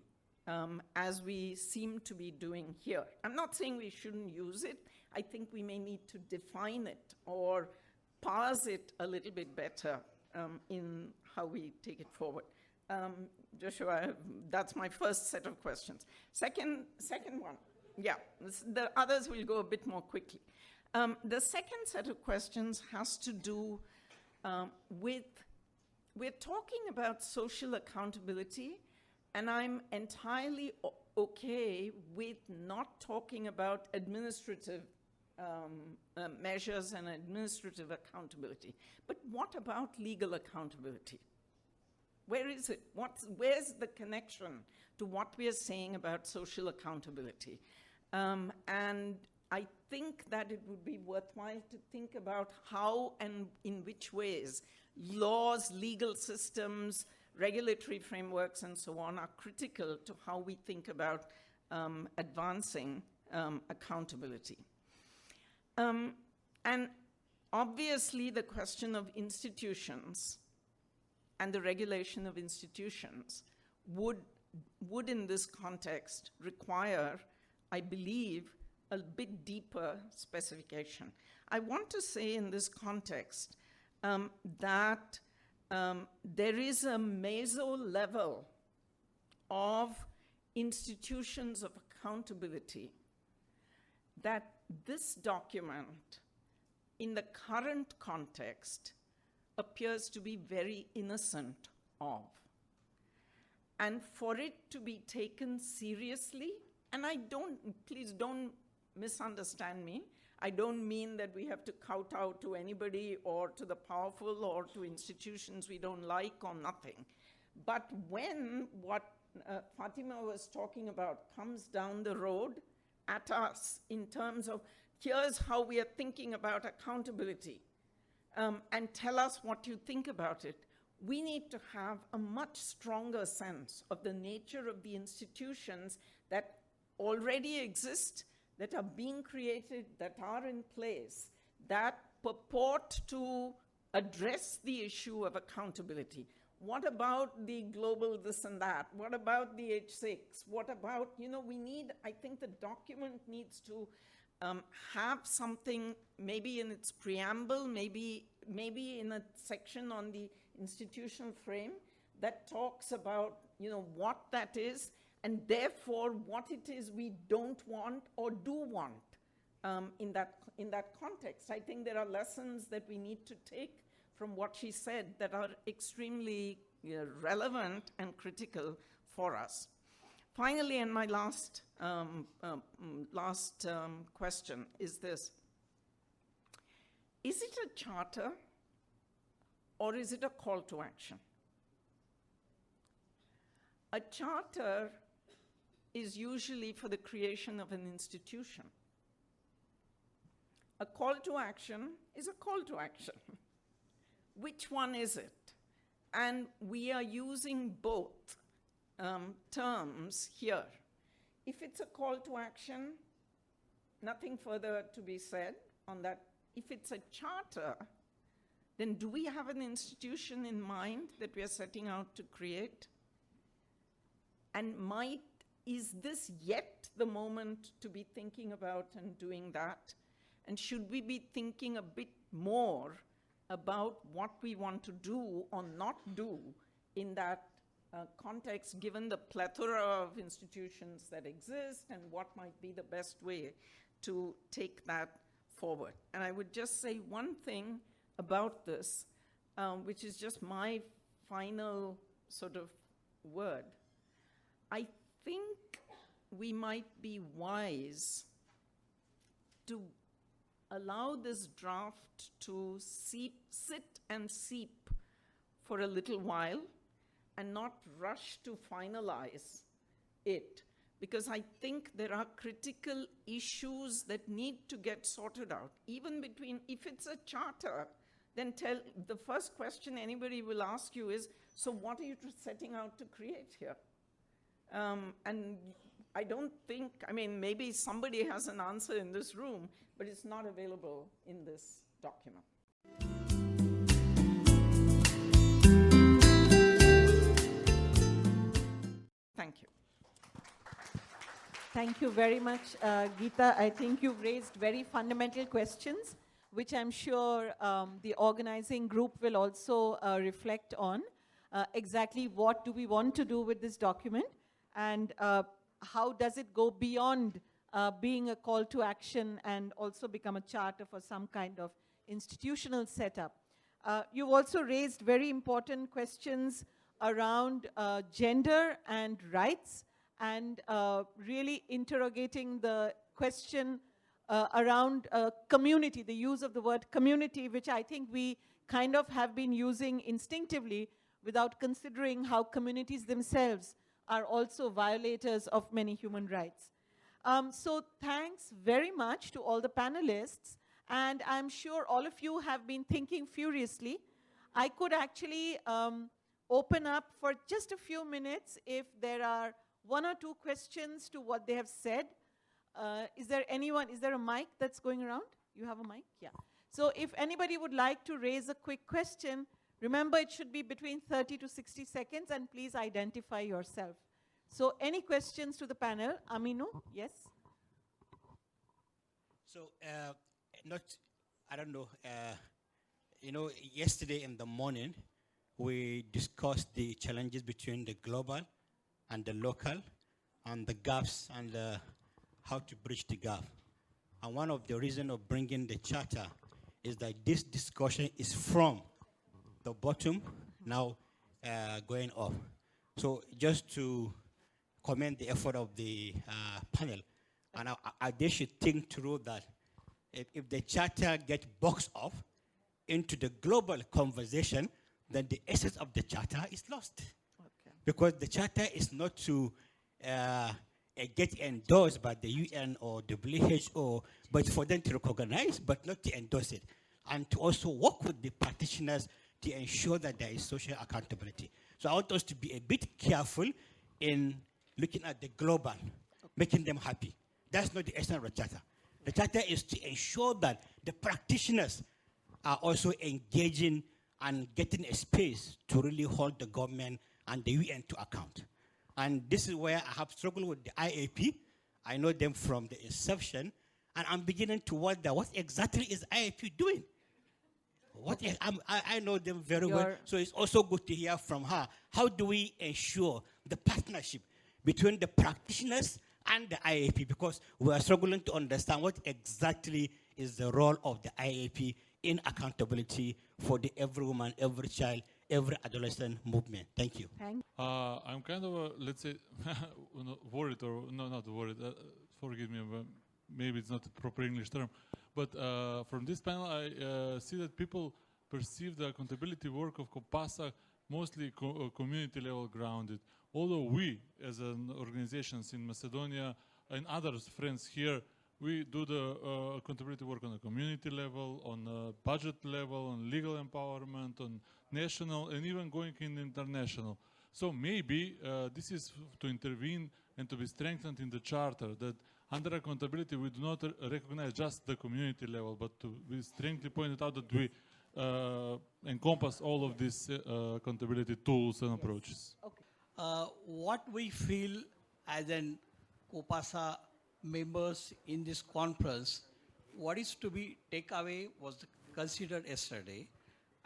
as we seem to be doing here. I'm not saying we shouldn't use it. I think we may need to define it or parse it a little bit better in how we take it forward. Joshua, that's my first set of questions. Second one, yeah, the others will go a bit more quickly. The second set of questions has to do with, we're talking about social accountability, and I'm entirely okay with not talking about administrative measures and administrative accountability. But what about legal accountability? Where is it? Where's the connection to what we are saying about social accountability? And I think that it would be worthwhile to think about how and in which ways laws, legal systems, regulatory frameworks, and so on are critical to how we think about advancing accountability. And obviously the question of institutions and the regulation of institutions would in this context require, I believe, a bit deeper specification. I want to say in this context that there is a meso level of institutions of accountability that this document, in the current context, appears to be very innocent of. And for it to be taken seriously, and please don't misunderstand me, I don't mean that we have to kowtow to anybody or to the powerful or to institutions we don't like or nothing. But when what Fatima was talking about comes down the road at us in terms of here's how we are thinking about accountability, and tell us what you think about it, we need to have a much stronger sense of the nature of the institutions that already exist, that are being created, that are in place, that purport to address the issue of accountability. What about the global this and that? What about the H6? What about, we need, I think the document needs to have something maybe in its preamble, maybe in a section on the institutional frame that talks about, what that is, and therefore what it is we don't want or do want in that context. I think there are lessons that we need to take from what she said that are extremely relevant and critical for us. Finally, and my last question is this. Is it a charter or is it a call to action? A charter is usually for the creation of an institution. A call to action is a call to action. Which one is it? And we are using both terms here. If it's a call to action, nothing further to be said on that. If it's a charter, then do we have an institution in mind that we are setting out to create? And is this yet the moment to be thinking about and doing that? And should we be thinking a bit more about what we want to do or not do in that context, given the plethora of institutions that exist and what might be the best way to take that forward? And I would just say one thing about this, which is just my final sort of word. I think we might be wise to allow this draft to sit and seep for a little while and not rush to finalize it, because I think there are critical issues that need to get sorted out. Even between, if it's a charter, then the first question anybody will ask you is, so what are you setting out to create here? And I don't think, maybe somebody has an answer in this room, but it's not available in this document. Thank you.
Thank you very much, Geeta. I think you've raised very fundamental questions, which I'm sure the organizing group will also reflect on. Exactly what do we want to do with this document, and how does it go beyond being a call to action and also become a charter for some kind of institutional setup. You've also raised very important questions around gender and rights, and really interrogating the question around community, the use of the word community, which I think we kind of have been using instinctively without considering how communities themselves are also violators of many human rights. So thanks very much to all the panelists, and I'm sure all of you have been thinking furiously. I could actually open up for just a few minutes if there are one or two questions to what they have said. Is there a mic that's going around? You have a mic? Yeah. So if anybody would like to raise a quick question, remember it should be between 30 to 60 seconds, and please identify yourself. So any questions to the panel? Aminu, yes?
So, not, I don't know, yesterday in the morning, we discussed the challenges between the global and the local, and the gaps, and how to bridge the gap. And one of the reasons of bringing the charter is that this discussion is from the bottom now going up. So just to commend the effort of the panel, and they should think through that if the charter gets boxed off into the global conversation, then the essence of the charter is lost.
Okay.
Because the charter is not to get endorsed by the UN or WHO, but for them to recognize, but not to endorse it. And to also work with the practitioners to ensure that there is social accountability. So I want us to be a bit careful in looking at the global, making them happy. That's not the essence of the charter. The charter is to ensure that the practitioners are also engaging and getting a space to really hold the government and the UN to account. And this is where I have struggled with the IAP. I know them from the inception, and I'm beginning to wonder what exactly is IAP doing? I know them very well, so it's also good to hear from her. How do we ensure the partnership between the practitioners and the IAP? Because we are struggling to understand what exactly is the role of the IAP in accountability for the every woman, every child, every adolescent movement. Thank you.
I'm kind of, let's say, worried, or no, not worried, forgive me, but maybe it's not a proper English term, but from this panel I see that people perceive the accountability work of COPASA mostly community level grounded. Although we, as an organizations in Macedonia and others, friends here, we do the accountability work on a community level, on a budget level, on legal empowerment, on national, and even going in international. So maybe this is to intervene and to be strengthened in the charter, that under accountability we do not recognize just the community level, but to be strongly pointed out that we encompass all of these accountability tools and approaches.
Okay.
What we feel as an COPASA members in this conference, what is to be takeaway was considered yesterday,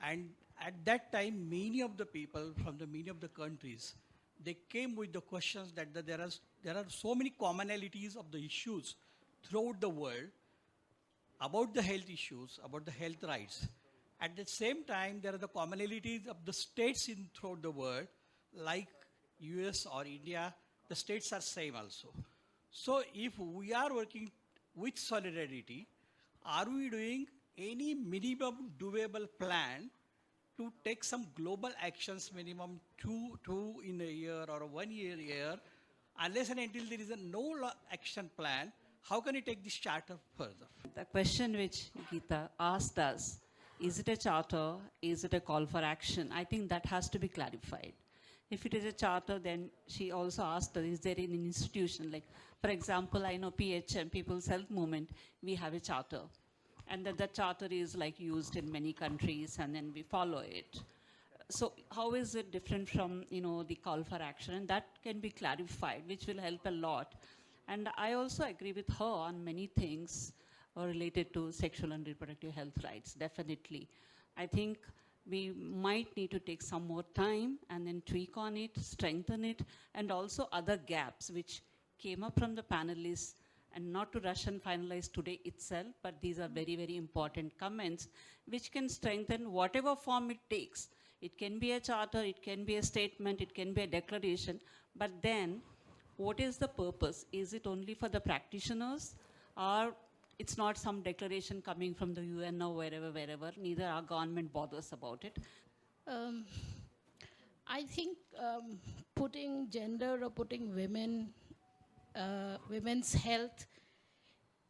and at that time many of the people from many of the countries, they came with the questions that there are so many commonalities of the issues throughout the world about the health issues, about the health rights. At the same time, there are the commonalities of the states throughout the world, like US or India, the states are same also. So if we are working with solidarity, are we doing any minimum doable plan to take some global actions, minimum two in a year or 1 year, unless and until there is no action plan, how can you take this charter further?
The question which Geeta asked us, is it a charter, is it a call for action? I think that has to be clarified. If it is a charter, then she also asked us, is there an institution? Like, for example, I know PHM, People's Health Movement, we have a charter. And that charter is like used in many countries, and then we follow it. So how is it different from, the call for action? And that can be clarified, which will help a lot. And I also agree with her on many things related to sexual and reproductive health rights, definitely. I think we might need to take some more time and then tweak on it, strengthen it, and also other gaps which came up from the panelists, and not to rush and finalize today itself, but these are very, very important comments which can strengthen whatever form it takes. It can be a charter, it can be a statement, it can be a declaration, but then what is the purpose? Is it only for the practitioners, or it's not some declaration coming from the UN or wherever, neither our government bothers about it?
I think putting gender or putting women, women's health,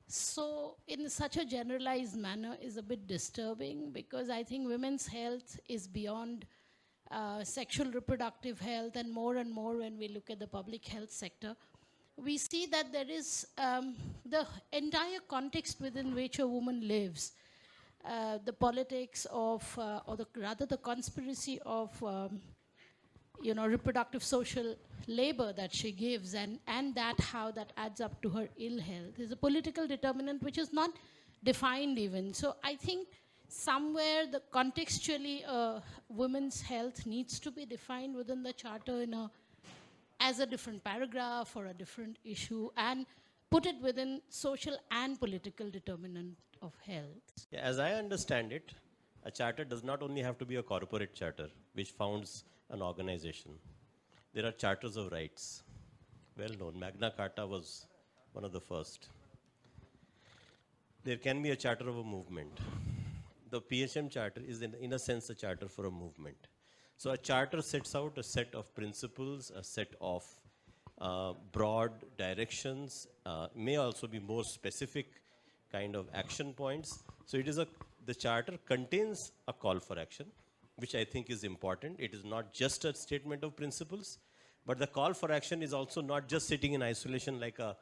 so in such a generalized manner is a bit disturbing, because I think women's health is beyond sexual reproductive health, and more when we look at the public health sector, we see that there is the entire context within which a woman lives, the politics of, rather the conspiracy of reproductive social labor that she gives, and that how that adds up to her ill health is a political determinant which is not defined even. So I think somewhere the contextually women's health needs to be defined within the charter as a different paragraph or a different issue, and put it within social and political determinant of health.
Yeah, as I understand it, a charter does not only have to be a corporate charter which founds an organization. There are charters of rights, well known. Magna Carta was one of the first. There can be a charter of a movement. The PHM charter is in a sense a charter for a movement. So a charter sets out a set of principles, a set of broad directions, may also be more specific kind of action points. So it is the charter contains a call for action, which I think is important. It is not just a statement of principles, but the call for action is also not just sitting in isolation like a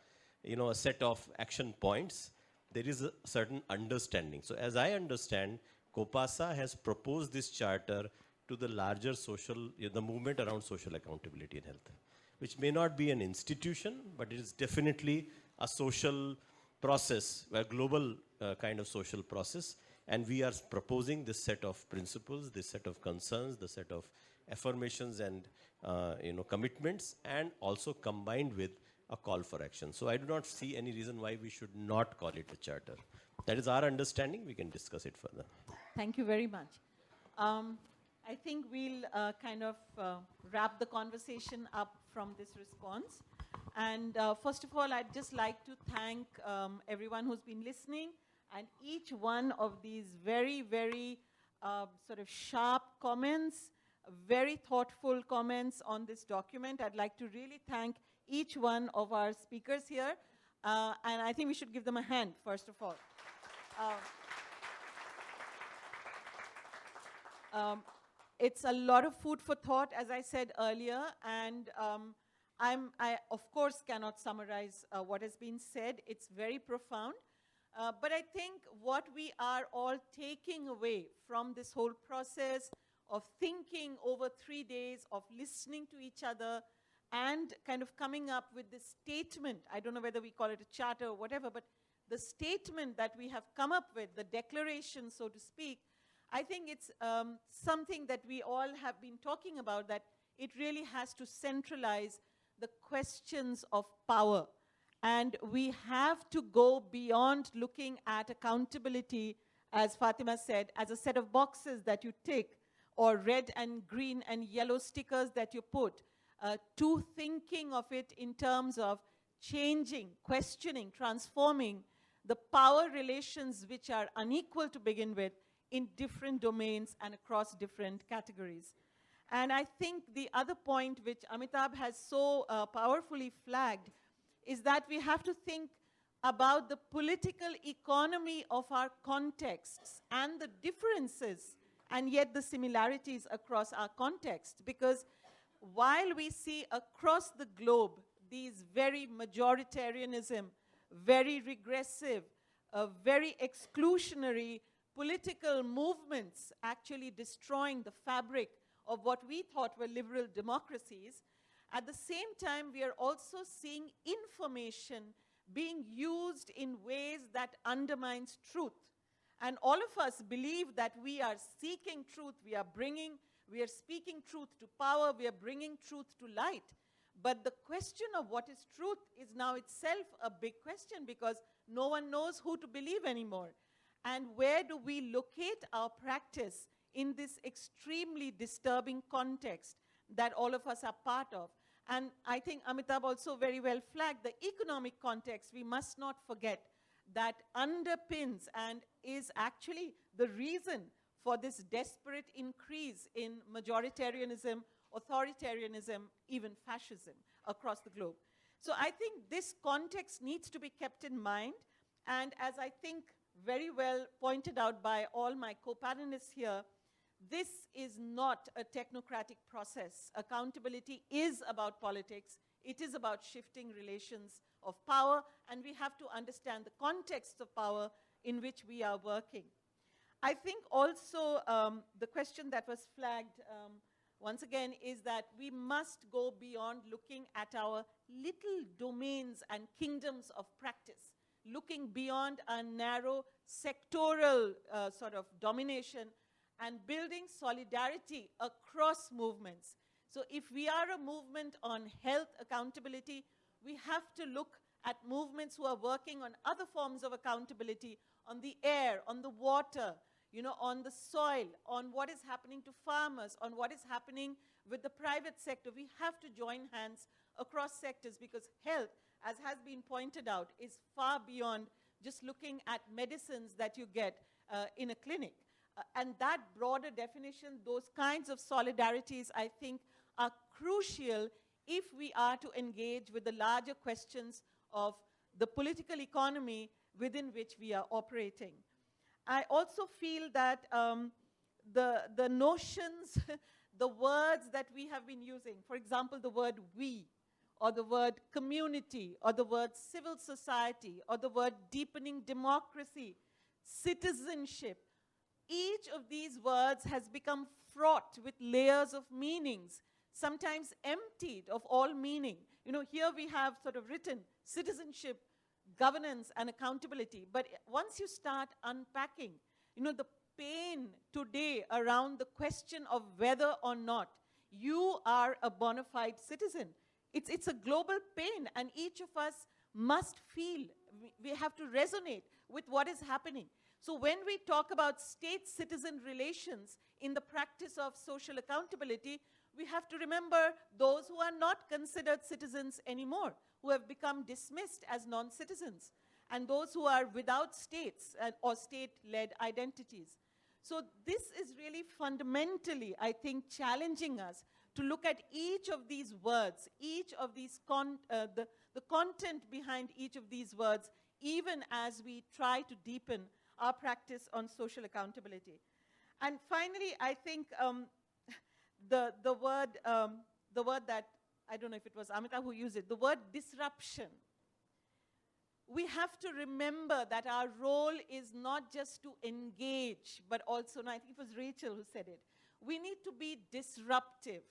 set of action points. There is a certain understanding. So as I understand, COPASA has proposed this charter to the larger the movement around social accountability in health, which may not be an institution, but it is definitely a social process, a global kind of social process. And we are proposing this set of principles, this set of concerns, the set of affirmations and commitments, and also combined with a call for action. So I do not see any reason why we should not call it a charter. That is our understanding. We can discuss it further.
Thank you very much. I think we'll kind of wrap the conversation up from this response. And first of all, I'd just like to thank everyone who's been listening, and each one of these very, very sort of sharp comments, very thoughtful comments on this document. I'd like to really thank each one of our speakers here. And I think we should give them a hand, first of all. It's a lot of food for thought, as I said earlier, and I, of course, cannot summarize what has been said. It's very profound. But I think what we are all taking away from this whole process of thinking over 3 days, of listening to each other, and kind of coming up with this statement, I don't know whether we call it a charter or whatever, but the statement that we have come up with, the declaration, so to speak, I think it's something that we all have been talking about, that it really has to centralize the questions of power. And we have to go beyond looking at accountability, as Fatima said, as a set of boxes that you tick, or red and green and yellow stickers that you put, to thinking of it in terms of changing, questioning, transforming the power relations which are unequal to begin with in different domains and across different categories. And I think the other point which Amitabh has so powerfully flagged is that we have to think about the political economy of our contexts and the differences and yet the similarities across our context. Because while we see across the globe these very majoritarianism, very regressive, very exclusionary political movements actually destroying the fabric of what we thought were liberal democracies, at the same time, we are also seeing information being used in ways that undermines truth. And all of us believe that we are seeking truth, we are speaking truth to power, we are bringing truth to light. But the question of what is truth is now itself a big question, because no one knows who to believe anymore. And where do we locate our practice in this extremely disturbing context that all of us are part of? And I think Amitabh also very well flagged the economic context. We must not forget that underpins and is actually the reason for this desperate increase in majoritarianism, authoritarianism, even fascism across the globe. So I think this context needs to be kept in mind. And as I think very well pointed out by all my co-panelists here, this is not a technocratic process. Accountability is about politics. It is about shifting relations of power, and we have to understand the context of power in which we are working. I think also the question that was flagged once again, is that we must go beyond looking at our little domains and kingdoms of practice, looking beyond a narrow sectoral sort of domination and building solidarity across movements. So if we are a movement on health accountability, we have to look at movements who are working on other forms of accountability, on the air, on the water, on the soil, on what is happening to farmers, on what is happening with the private sector. We have to join hands across sectors, because health, as has been pointed out, is far beyond just looking at medicines that you get in a clinic. And that broader definition, those kinds of solidarities, I think, are crucial if we are to engage with the larger questions of the political economy within which we are operating. I also feel that the notions, the words that we have been using, for example, the word we, or the word community, or the word civil society, or the word deepening democracy, citizenship, each of these words has become fraught with layers of meanings, sometimes emptied of all meaning. Here we have sort of written citizenship, governance, and accountability. But once you start unpacking, the pain today around the question of whether or not you are a bona fide citizen, it's a global pain, and each of us must feel, we have to resonate with what is happening. So when we talk about state-citizen relations in the practice of social accountability, we have to remember those who are not considered citizens anymore, who have become dismissed as non-citizens, and those who are without states or state-led identities. So this is really fundamentally, I think, challenging us to look at each of these words, each of these, the content behind each of these words, even as we try to deepen our practice on social accountability. And finally, I think the word that, I don't know if it was Amita who used it, the word disruption. We have to remember that our role is not just to engage, but also, and I think it was Rachel who said it, we need to be disruptive.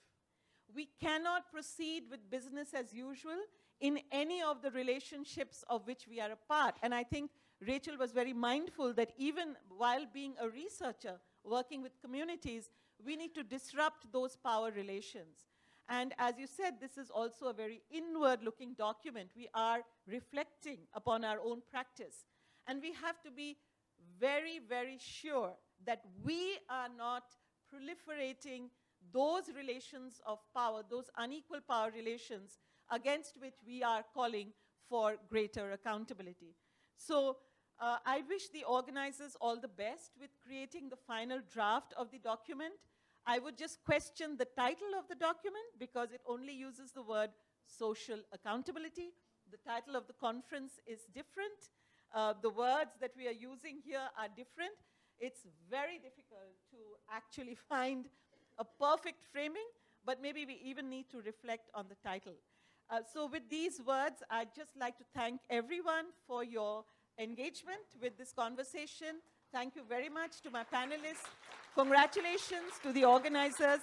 We cannot proceed with business as usual in any of the relationships of which we are a part. And I think Rachel was very mindful that even while being a researcher, working with communities, we need to disrupt those power relations. And as you said, this is also a very inward-looking document. We are reflecting upon our own practice. And we have to be very, very sure that we are not proliferating those relations of power, those unequal power relations against which we are calling for greater accountability. So I wish the organizers all the best with creating the final draft of the document. I would just question the title of the document because it only uses the word social accountability. The title of the conference is different. The words that we are using here are different. It's very difficult to actually find a perfect framing, but maybe we even need to reflect on the title. So with these words, I'd just like to thank everyone for your engagement with this conversation. Thank you very much to my panelists. Congratulations to the organizers.